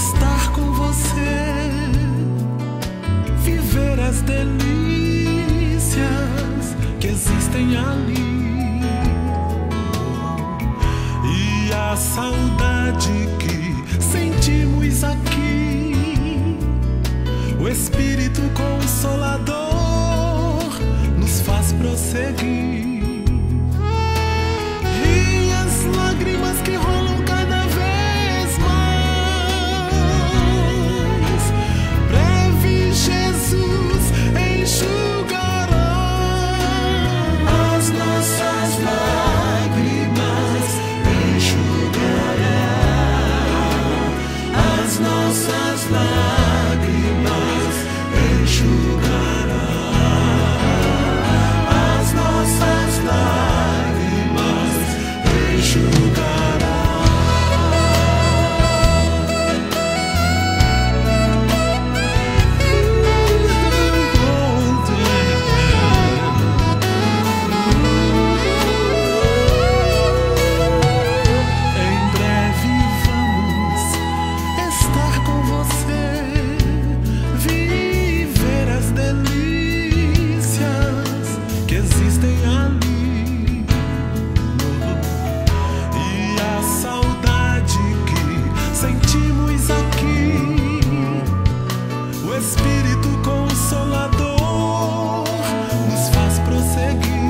estar com você, viver as delícias que existem ali, e a saudade que sentimos aqui, o Espírito Consolador nos faz prosseguir. E as lágrimas que rolam cada vez mais, breve Jesus enxugará as nossas lágrimas, enxugará as nossas lágrimas, enxugará as nossas lágrimas, enxugará. Em breve vamos estar com você, viver as delícias que existem ali, e a saudade que sentimos aqui, o Espírito Consolador nos faz prosseguir.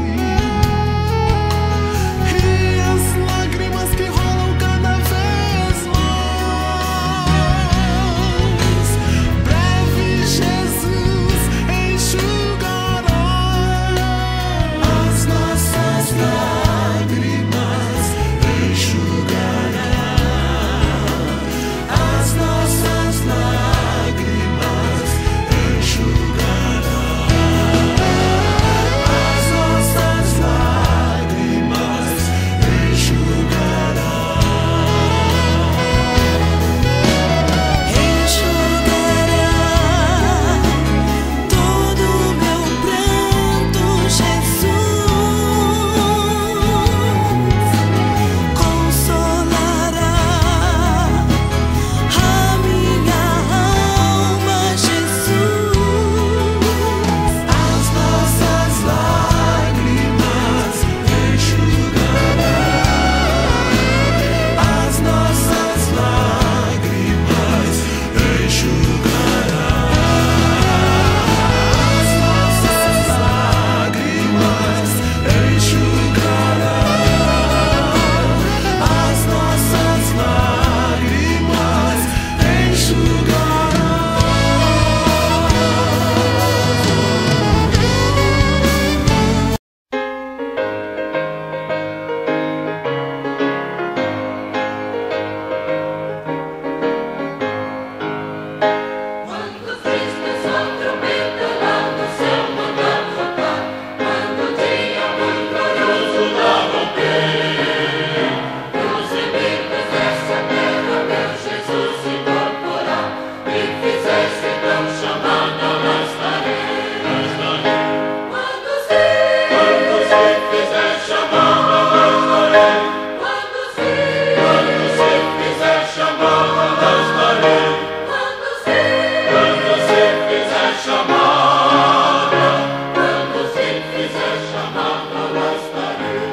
E as lágrimas que rolam cada vez mais, breve Jesus enxugará as nossas lágrimas, enxugará as nossas lágrimas, enxugará as nossas lágrimas, enxugará. Enxugará todo o meu pranto, Jesus. Consolará a minha alma, Jesus. As nossas lágrimas enxugará as nossas lágrimas, enxugará as nossas lágrimas, enxugará as nossas lágrimas, enxugará. Quando Cristo sua trombeta lá no céu mandar tocar, quando o dia muito glorioso lá romper, e os inimigos dessa terra meu Jesus se incorporar, me fizesse então chamada, lá estarei. Quando se fizer chamada, lá estarei. Quando se fizer chamada, lá estarei. Quando se fizer chamada, quando se fizer chamada, lá estarei.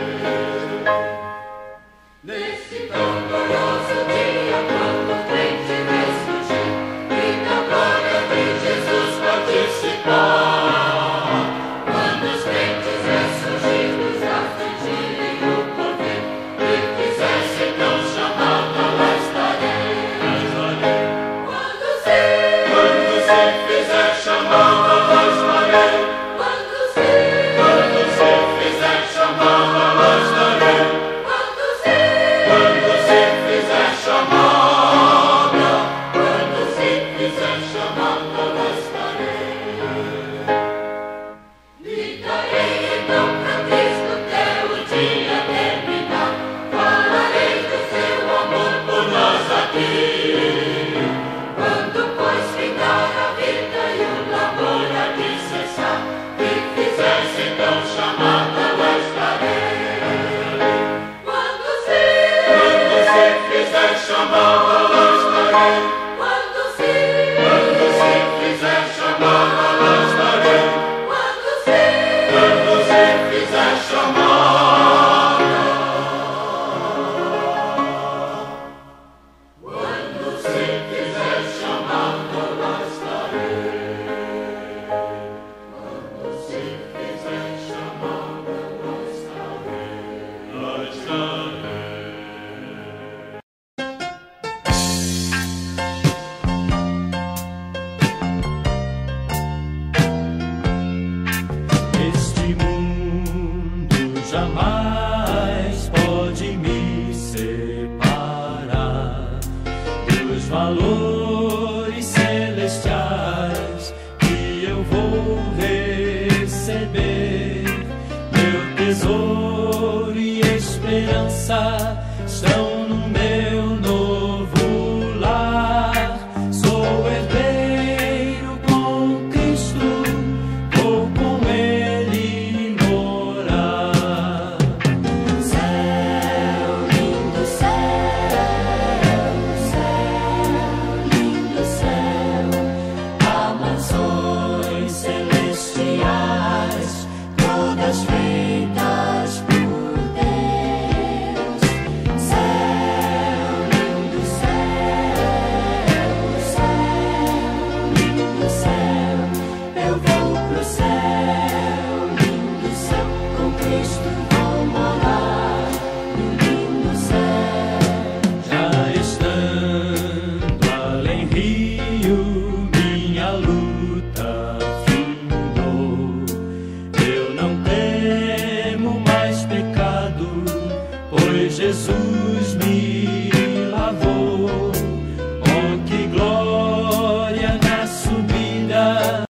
Nesse tão glorioso dia, quando o crente ressurgir e da glória de Jesus participar, quando os crentes ressurgidos afligirem o porvir e fizesse então chamada, lá estarei. valores celestiais que eu vou receber, meu tesouro e esperança